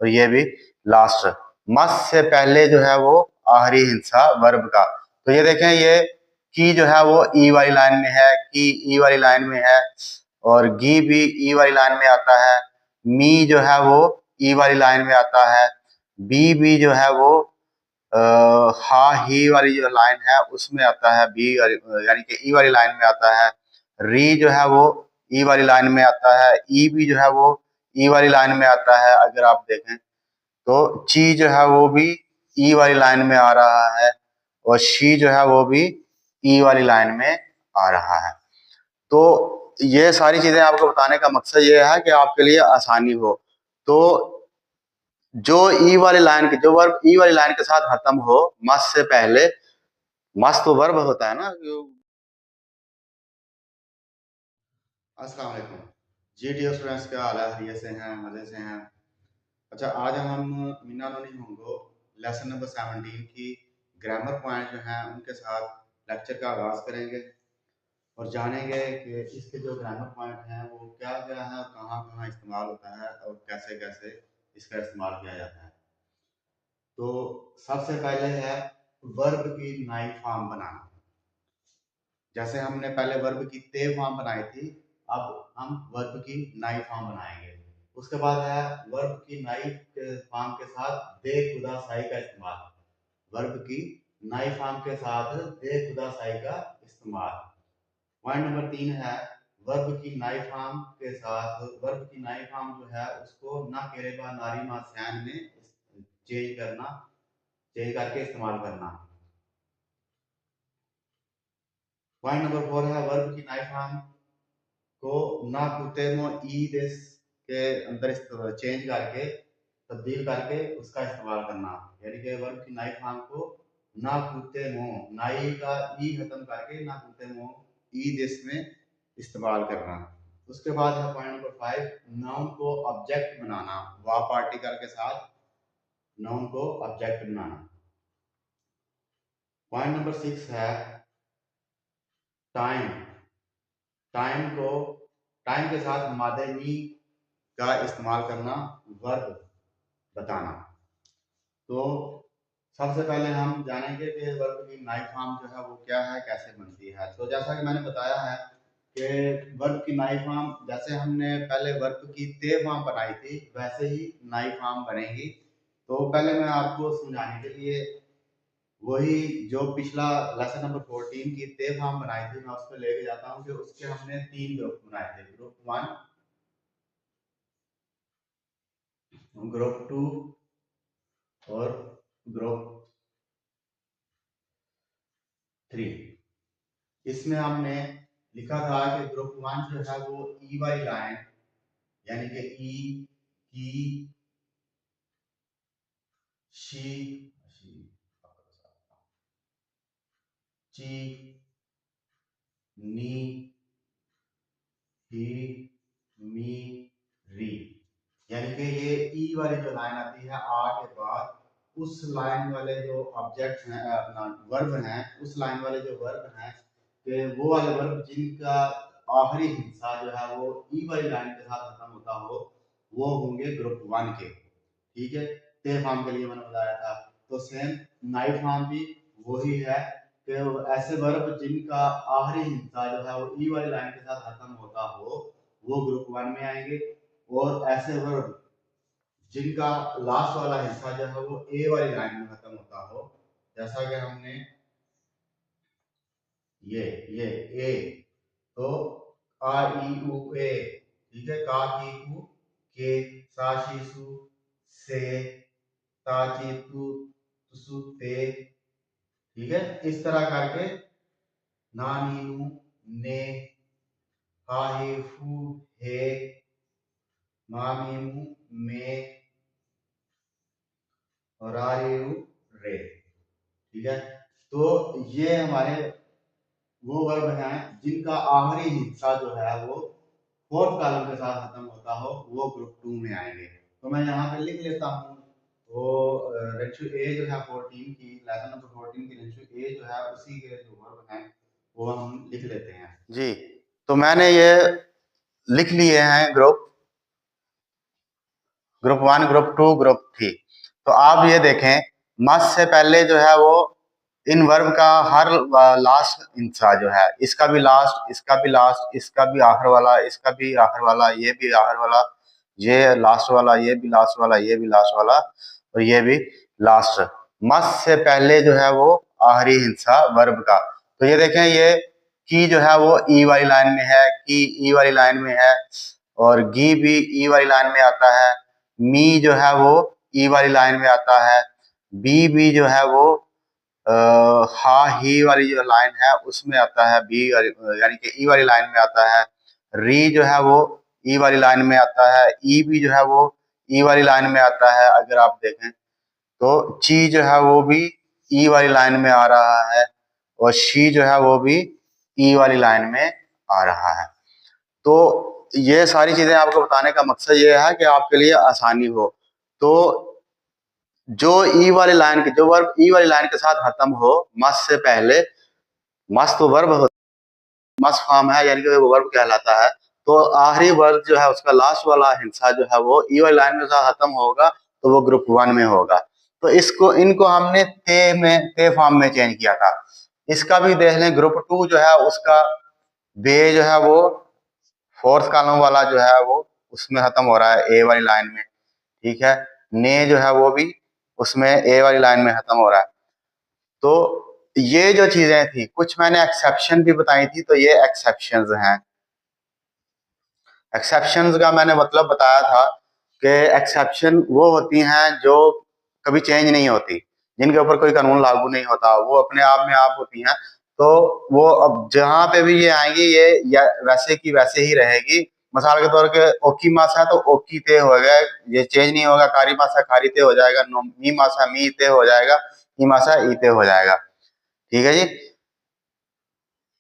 और ये भी लास्ट। मस्ट से पहले जो है वो आखिरी हिस्सा वर्ब का। तो ये देखें, ये की जो है वो ई वाली लाइन में है, की ई वाली लाइन में है, और गी भी ई वाली लाइन में आता है, मी जो है वो ई वाली लाइन में आता है, बी भी जो है वो हा ही वाली जो लाइन है उसमें आता है, बी यानी कि ई वाली लाइन में आता है, री जो है वो ई वाली लाइन में आता है, ई भी जो है वो ई वाली लाइन में आता है। अगर आप देखें तो ची जो है वो भी ई वाली लाइन में आ रहा है, और शी जो है वो भी ई वाली लाइन में आ रहा है। तो ये सारी चीजें आपको बताने का मकसद ये है कि आपके लिए आसानी हो। तो जो ई वाली लाइन के, जो वर्ब ई वाली लाइन के साथ खत्म हो मस्ट से पहले, मस्ट तो वर्ब होता है ना। अस्सलाम वालेकुम जी डियर स्टूडेंट्स, क्या हाल है? हरियत से हैं, मजे से हैं? अच्छा, आज हम मीना लोनी होंगो लेसन नंबर 17 की ग्रामर पॉइंट जो हैं उनके साथ लेक्चर का आगाज करेंगे और जानेंगे कि इसके जो ग्रामर पॉइंट हैं वो क्या क्या है और कहाँ कहाँ इस्तेमाल होता है और कैसे कैसे इसका इस्तेमाल किया जाता है। तो सबसे पहले है वर्ब की नाई फॉर्म बनाना। जैसे हमने पहले वर्ब की ते फॉर्म बनाई थी, अब हम वर्ब की नाई फॉर्म बनाएंगे। उसके बाद है वर्ब की नाई के फॉर्म के साथ दे खुदा साई का इस्तेमाल। वर्ब की नाई फॉर्म के साथ दे खुदा साई का इस्तेमाल। पॉइंट नंबर 3 है वर्ब की नाई फॉर्म के साथ, वर्ब की नाई फॉर्म जो है उसको ना केरेबा नारी मा सैन में चेंज करना, चेंज करके इस्तेमाल करना। पॉइंट नंबर 4 है वर्ब की नाई फॉर्म को ना कुतेमो ई देश के अंदर चेंज करके, तब्दील करके उसका इस्तेमाल करना। यानी कि वर्ब की नाई फॉर्म को ना कुतेमो, नाई का ई खत्म करके ना कुतेमो ई देश में इस्तेमाल करना। उसके बाद है पॉइंट नंबर 5, नाउन को ऑब्जेक्ट बनाना। वा पार्टिकल के साथ नाउन को ऑब्जेक्ट बनाना। पॉइंट नंबर 6 है टाइम। टाइम को, टाइम के साथ मादे मी का इस्तेमाल करना, वर्ब बताना। तो सबसे पहले हम जानेंगे कि वर्ब की नाई फॉर्म जो है वो क्या है, कैसे बनती है। तो जैसा कि मैंने बताया है कि वर्ब की नाई फॉर्म, जैसे हमने पहले वर्ब की ते फॉर्म बनाई थी वैसे ही नाई फॉर्म बनेगी। तो पहले मैं आपको समझाने के लिए वही जो पिछला लेसन नंबर 14 की ते फॉर्म बनाई थी मैं उसको लेके जाता हूँ कि उसके हमने 3 ग्रुप बनाए थे, ग्रुप 1, ग्रुप 2 और ग्रुप 3। इसमें हमने लिखा था कि ग्रुप 1 जो है वो ई वाली लाइन, यानी कि ई, की, शी, ची, नी, ही, मी, री, यानी कि ये ई वाली जो लाइन आती है आ के बाद उस लाइन वाले जो ऑब्जेक्ट हैं, अपना वर्ब हैं, उस लाइन वाले जो वर्ब हैं कि वो वाले वर्ब जिनका आखिरी हिस्सा जो है वो ई वाली लाइन के साथ खत्म होता हो, वो होंगे ग्रुप 1 के। ठीक है, ते फॉर्म के लिए मैंने बताया था। तो सेम नाई फॉर्म भी वही है कि ऐसे वर्ब जिनका आखिरी हिस्सा जो है वो ई वाली लाइन के साथ खत्म होता हो वो ग्रुप 1 में आएंगे, और ऐसे वर्ब जिनका लास्ट वाला हिस्सा जो है वो ए वाली लाइन में खत्म होता हो, जैसा कि हमने ये ए, तो आ ई उ ए, ठीक है, का की कु के, सा शी सु से, ता ची तु तुसु ते, ठीक है, इस तरह करके ना नी नु ने, हा हे फू हे, मा मी मु में, और आ रे रू रे। ठीक है, तो ये हमारे वो वर्ब हैं जिनका आखिरी हिस्सा जो है वो फोर्थ कॉलम के साथ खत्म होता हो, वो ग्रुप 2 में आएंगे। तो मैं यहाँ पे लिख लेता हूँ। वो रेशो ए जो है 14 की, लेसन नंबर 14 की रेशो ए जो है उसी के जो वर्ब हैं वो हम लिख लेते हैं जी। तो मैंने ये लिख लिए हैं ग्रुप ग्रुप 1, ग्रुप 2, ग्रुप 3। तो आप ये देखें, मस्ट से पहले जो है वो इन वर्ब का हर लास्ट हिस्सा जो है, इसका भी लास्ट, इसका भी लास्ट, इसका भी आखिर वाला, इसका भी आखिर वाला, ये भी आखिर वाला, ये लास्ट वाला, ये भी लास्ट वाला, ये भी लास्ट वाला, और ये भी लास्ट। मस्ट से पहले जो है वो आखिरी हिस्सा वर्ब का। तो ये देखें, ये की जो है वो ई वाली लाइन में है, की ई वाली लाइन में है, और गी भी ई वाली लाइन में आता है, मी जो है वो ई वाली लाइन में आता है, बी भी जो है वो हा ही वाली जो लाइन है उसमें आता है, बी यानी कि ई वाली लाइन में आता है, री जो है वो ई वाली लाइन में आता है, ई भी जो है वो ई वाली लाइन में आता है। अगर आप देखें तो ची जो है वो भी ई वाली लाइन में आ रहा है, और शी जो है वो भी ई वाली लाइन में आ रहा है। तो ये सारी चीजें आपको बताने का मकसद ये है कि आपके लिए आसानी हो। तो जो ई वाली लाइन के, जो वर्ब ई वाली लाइन के साथ खत्म हो मस्ट से पहले, मस्ट तो वर्ब हो, मस्ट फॉर्म है यानी कि वो वर्ब कहलाता है, तो आखिरी वर्ब जो है उसका लास्ट वाला हिस्सा जो है वो ई वाली लाइन के साथ खत्म होगा, तो वो ग्रुप 1 में होगा। तो इसको, इनको हमने ते फॉर्म में चेंज किया था। इसका भी देख लें, ग्रुप 2 जो है उसका बे जो है वो फोर्थ कॉलम वाला जो है वो उसमें खत्म हो रहा है ए वाली लाइन में, ठीक है। ने जो है वो भी उसमें ए वाली लाइन में खत्म हो रहा है। तो ये जो चीजें थी, कुछ मैंने एक्सेप्शन भी बताई थी, तो ये एक्सेप्शंस हैं। एक्सेप्शंस का मैंने मतलब बताया था कि एक्सेप्शन वो होती हैं जो कभी चेंज नहीं होती, जिनके ऊपर कोई कानून लागू नहीं होता, वो अपने आप में आप होती हैं। तो वो अब जहां पे भी ये आएंगी, ये वैसे की वैसे ही रहेगी। मिसाल के तौर पे ओकी मासा है तो ओकी ते हो गया, ये चेंज नहीं होगा। कारी मासा खारी ते हो जाएगा, मी मासा मी ते हो जाएगा, ई मासा ई ते हो जाएगा, ठीक है जी।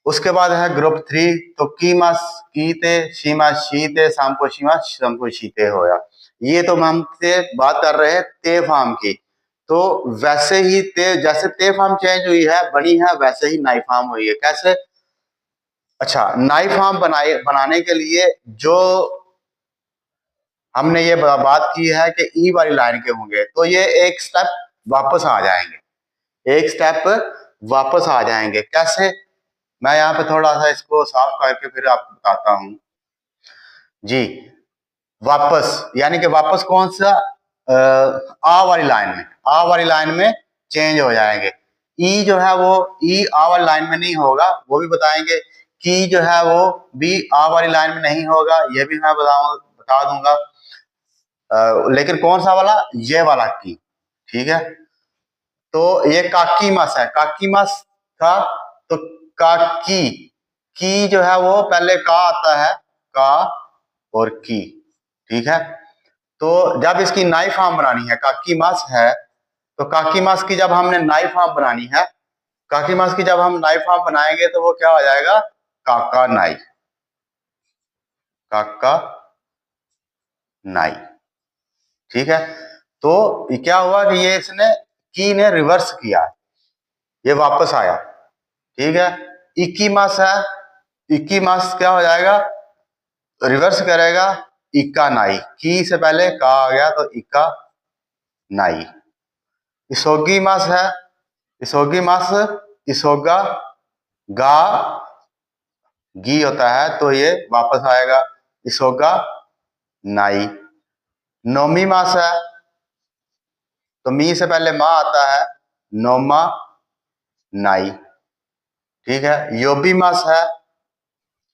उसके बाद है ग्रुप 3, तो कीमा कीते, शीमा शीते, शाम्पू शीमा शैम्पू शीते होया। ये तो हम से बात कर रहे हैं ते फॉर्म की। तो वैसे ही ते, जैसे ते फॉर्म चेंज हुई है, बनी है, वैसे ही नाई फॉर्म हुई है। कैसे? अच्छा, नाई फॉर्म बनाने के लिए जो हमने ये बात की है कि ई वाली लाइन के होंगे, तो ये एक स्टेप वापस आ जाएंगे, एक स्टेप वापस आ जाएंगे। कैसे? मैं यहाँ पे थोड़ा सा इसको साफ करके फिर आपको बताता हूं जी। वापस यानी कि वापस कौन सा? आ वाली लाइन में, आ वाली लाइन में चेंज हो जाएंगे। ई जो है वो ई आ वाली लाइन में नहीं होगा, वो भी बताएंगे। की जो है वो भी आ वाली लाइन में नहीं होगा, ये भी मैं बता दूंगा। लेकिन कौन सा वाला? ये वाला की, ठीक है। तो ये काकी मस है, काकी मस था, तो काकी की जो है वो पहले का आता है, का और की, ठीक है। तो जब इसकी नाई फॉर्म बनानी है, काकी मस है, तो काकी मस की जब हमने नाई फॉर्म बनानी है, काकी मस की जब हम नाई फॉर्म बनाएंगे तो वो क्या हो जाएगा? काका नाई, काका नाई, ठीक है। तो क्या हुआ कि ये इसने की ने रिवर्स किया, ये वापस आया, ठीक है। इक्की मास है, इक्की मास क्या हो जाएगा? रिवर्स करेगा, इक्का नाई। की से पहले का आ गया तो इक्का नाई। इसोगी मास है, इसोगी मास, इसोगा गा गी होता है, तो ये वापस आएगा, इसोगा नाई। नोमी मास है, तो मी से पहले मा आता है, नोमा नाई, ठीक है। योबी मास है,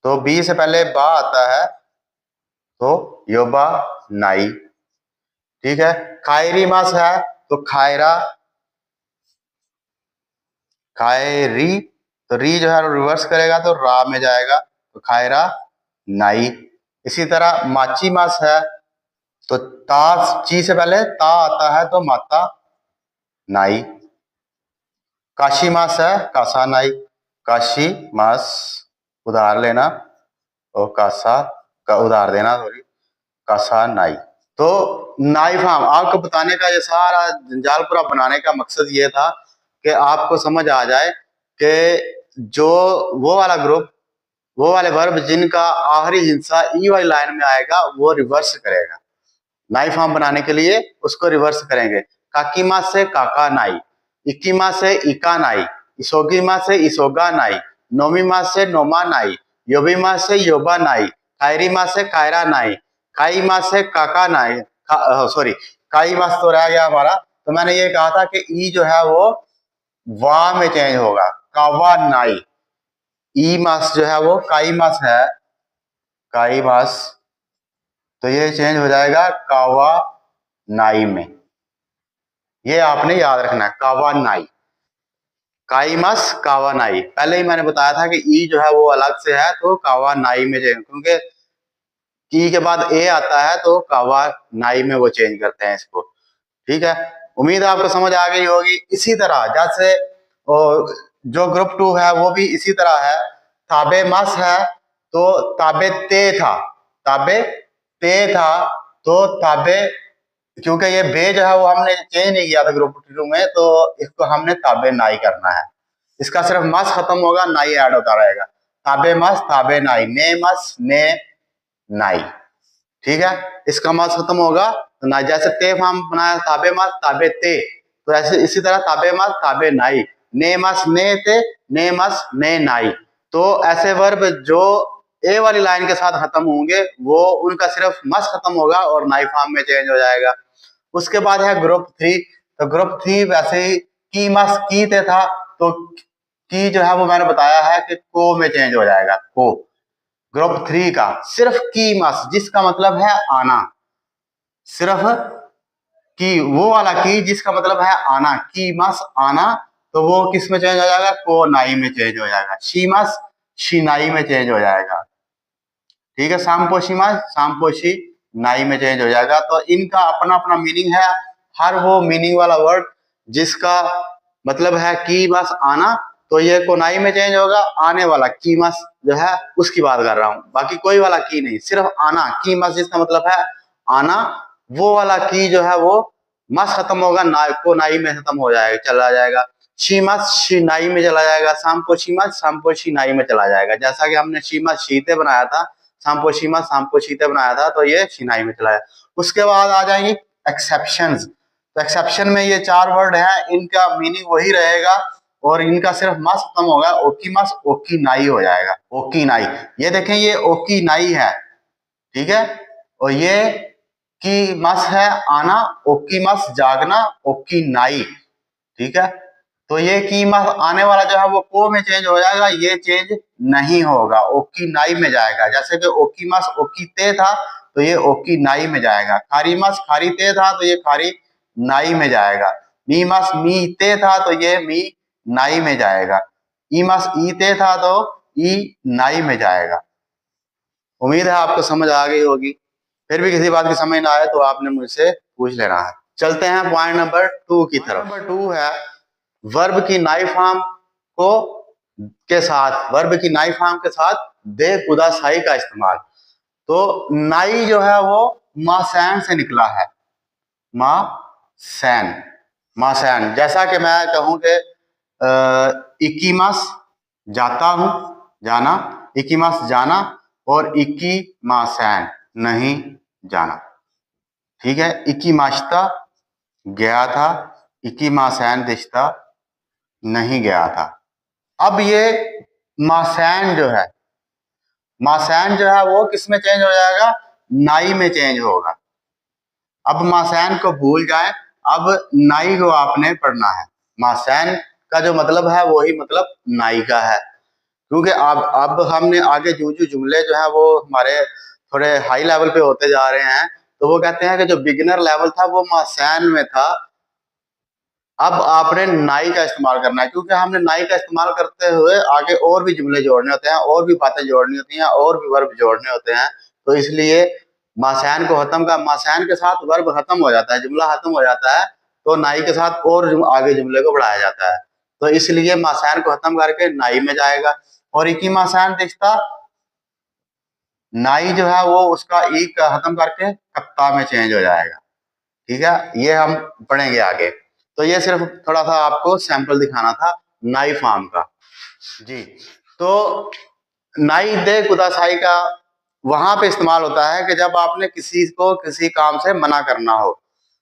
तो बी से पहले बा आता है, तो योबा नाई, ठीक है। खायरी मास है, तो खायरा, खायरी, तो री जो है रिवर्स करेगा तो रा में जाएगा, तो खायरा नाई। इसी तरह माची मास है, तो ता ची से पहले ता आता है, तो माता नाई। काशी मास है, कासा नाई, काशी मास उधार लेना, और कासा का उधार देना, सॉरी, कासा नाई। तो नाई फॉर्म आपको बताने का, ये सारा जंजाल पूरा बनाने का मकसद ये था कि आपको समझ आ जाए कि जो वो वाला ग्रुप, वो वाले वर्ब जिनका आखिरी हिस्सा ई वाली लाइन में आएगा, वो रिवर्स करेगा। नाई फॉर्म बनाने के लिए उसको रिवर्स करेंगे। काकीमा से काका नाई, इक्कीमा से इका नाई, इसोगीमा से इसोगा नाई, नोमीमा से नोमा नाई, योबीमा से योबा नाई, कायरीमा से कायरा नाई, काईमा से काका नाई, सॉरी काई मास तो रह गया हमारा। तो मैंने ये कहा था कि ई जो है वो वा में चेंज होगा, कावा नाई। ई मास जो है वो काई मास है, काई मास, तो ये चेंज हो जाएगा कावा नाई में। ये आपने याद रखना है, कावा नाई, काई मास कावा नाई। पहले ही मैंने बताया था कि ई जो है वो अलग से है, तो कावा नाई में चेंज, क्योंकि ई के बाद ए आता है तो कावा नाई में वो चेंज करते हैं इसको। ठीक है, उम्मीद है आपको समझ आ गई होगी। इसी तरह जैसे जो ग्रुप 2 है वो भी इसी तरह है। ताबे मस है तो ताबे ते था, ताबे ते था तो ताबे, क्योंकि ये बे जो है वो हमने चेंज नहीं किया था ग्रुप 2 में, तो इसको हमने ताबे नाई करना है। इसका सिर्फ मस खत्म होगा, नाई ऐड होता रहेगा। ताबे मस ताबे नाई, ने मस ने नाई। ठीक है, इसका मस खत्म होगा तो ना, जैसे ते फॉर्म बनाया ताबे मस ताबे ते, तो ऐसे इसी तरह ताबे मस ताबे नाई, ने मस ने ते, ने मस ने नाई। तो ऐसे वर्ब जो ए वाली लाइन के साथ खत्म होंगे वो उनका सिर्फ मस खत्म होगा और नाई फॉर्म में चेंज हो जाएगा। उसके बाद है ग्रुप 3। तो ग्रुप 3 वैसे ही की मस की ते था, तो की जो है वो मैंने बताया है कि को में चेंज हो जाएगा, को। ग्रुप 3 का सिर्फ की मस, जिसका मतलब है आना, सिर्फ की, वो वाला की जिसका मतलब है आना, की मस आना, तो वो किस में चेंज हो जाएगा, को नाई में चेंज हो जाएगा। शी मस शिनाई में चेंज हो जाएगा। ठीक है, शामपोशी मस शामपोशी नाई में चेंज हो जाएगा। तो इनका अपना अपना मीनिंग है। हर वो मीनिंग वाला वर्ड जिसका मतलब है की मस आना, तो ये कोनाई में चेंज होगा। आने वाला की मस जो है उसकी बात कर रहा हूं, बाकी कोई वाला की नहीं, सिर्फ आना, की मस जिसका मतलब है आना, वो वाला की जो है वो मस खत्म होगा, ना को नाई में खत्म हो जाएगा, चला जाएगा। शीमस शिनाई में चला जाएगा, शामपो शीमस शामपो शिनाई में चला जाएगा। जैसा कि हमने शीमस शीते बनाया था, शामपो शीमस शामपो शीते बनाया था, तो ये शिनाई में चला जाएगा। उसके बाद आ जाएंगे एक्सेप्शंस। तो एक्सेप्शन में ये 4 वर्ड हैं, इनका मीनिंग वही रहेगा और इनका सिर्फ मस खत्म होगा, ओकी मस ओकी नाई हो जाएगा, ओकी नाई। ये देखें, ये ओकी नाई है, ठीक है, और ये की मस है आना, ओकी मस जागना, ओकी नाई। ठीक है, तो ये की मस आने वाला जो है वो को में चेंज हो जाएगा, ये चेंज नहीं होगा, ओकी नाई में जाएगा। जैसे कि ओकी मस ओकी ते था, तो ये ओकी नाई में जाएगा। खारी मस खारी ते था, तो ये खारी नाई में जाएगा। मी मस मी ते था, तो ये मी नाई में जाएगा। ई मस ई ते था, तो ई नाई में जाएगा। उम्मीद है आपको समझ आ गई होगी। फिर भी किसी बात की समझ ना आए तो आपने मुझसे पूछ लेना है। चलते हैं पॉइंट नंबर 2 की तरफ। नंबर 2 है वर्ब की नाई फॉर्म को के साथ, वर्ब की नाई फॉर्म के साथ दे कुदा साई का इस्तेमाल। तो नाई जो है वो मासैन से निकला है, मासैन, मासैन। जैसा कि मैं कहूं कि इकीमास जाता हूं, जाना, इकीमास जाना, और इकी मासैन नहीं जाना। ठीक है, इकी माश्ता गया था, इकी मासैन दिश्ता नहीं गया था। अब ये मासैन जो है, मासैन जो है वो किस में चेंज हो जाएगा, नाई में चेंज होगा। अब मासैन को भूल जाए, अब नाई को आपने पढ़ना है। मासैन का जो मतलब है वही मतलब नाई का है, क्योंकि अब हमने आगे जो जुमले जो है वो हमारे थोड़े हाई लेवल पे होते जा रहे हैं, तो वो कहते हैं कि जो बिगिनर लेवल था वो मासैन में था, अब आपने नाई का इस्तेमाल करना है। क्योंकि हमने नाई का इस्तेमाल करते हुए आगे और भी जुमले जोड़ने होते हैं, और भी बातें जोड़नी होती हैं, और भी वर्ब जोड़ने होते हैं, तो इसलिए मासैन को खत्म का, मासैन के साथ वर्ब खत्म हो जाता है, जुमला खत्म हो जाता है, तो नाई के साथ और आगे जुमले को बढ़ाया जाता है। तो इसलिए मासैन को खत्म करके नाई में जाएगा। और इकी मासैन दिखता, नाई जो है वो उसका ई का खत्म करके कत्ता में चेंज हो जाएगा। ठीक है, ये हम पढ़ेंगे आगे। तो ये सिर्फ थोड़ा सा आपको सैंपल दिखाना था नाई फॉर्म का। जी, तो नाई दे कुदासाई का वहां पे इस्तेमाल होता है कि जब आपने किसी को किसी काम से मना करना हो।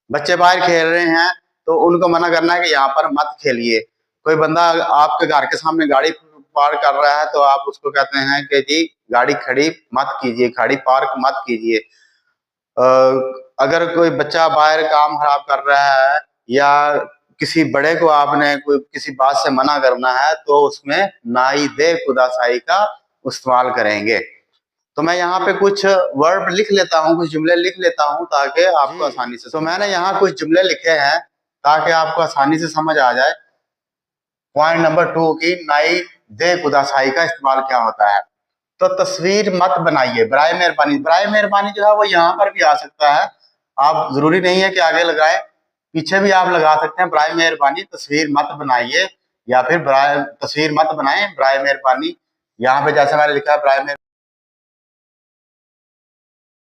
बच्चे बाहर खेल रहे हैं तो उनको मना करना है कि यहाँ पर मत खेलिए। कोई बंदा आपके घर के सामने गाड़ी पार्क कर रहा है तो आप उसको कहते हैं कि जी गाड़ी खड़ी मत कीजिए, गाड़ी पार्क मत कीजिए। अगर कोई बच्चा बाहर काम खराब कर रहा है या किसी बड़े को आपने कोई किसी बात से मना करना है तो उसमें नाई दे खुदासाई का इस्तेमाल करेंगे। तो मैं यहाँ पे कुछ वर्ड लिख लेता हूँ, कुछ जुमले लिख लेता हूँ ताकि आपको आसानी से। तो मैंने यहाँ कुछ जुमले लिखे हैं ताकि आपको आसानी से समझ आ जाए। पॉइंट नंबर 2 की नाई दे खुदासाई का इस्तेमाल क्या होता है। तो तस्वीर मत बनाइए, बराए मेहरबानी। बराए मेहरबानी जो है वो यहाँ पर भी आ सकता है, आप जरूरी नहीं है कि आगे लगाए, पीछे भी आप लगा सकते हैं। बराए मेहरबानी तस्वीर मत बनाइए या फिर बराए तस्वीर मत बनाएं, बराए मेहरबानी। यहाँ पे जैसे मैंने लिखा है बराए